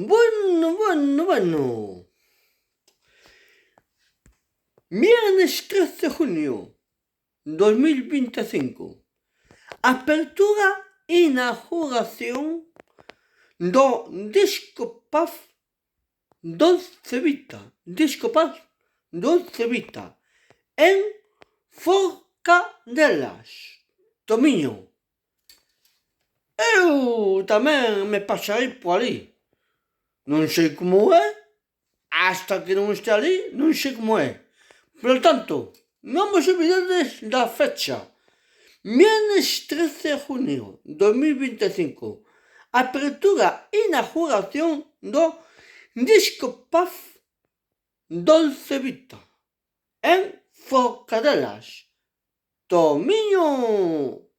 Bueno. Viernes 13 de junio 2025. Apertura e inauguración do Disco Paz Dolce Vita. Disco Paz Dolce Vita en Forcadelas, Tomiño. Eu tamén me pasarei por ali. Non sei como é, hasta que non este ali, non sei como é. Por tanto, non vos olvidades da fecha. Viernes 13 de junio 2025. Apertura e inauguración do Disco Paz Dolce Vita en Forcadelas, Tomiño.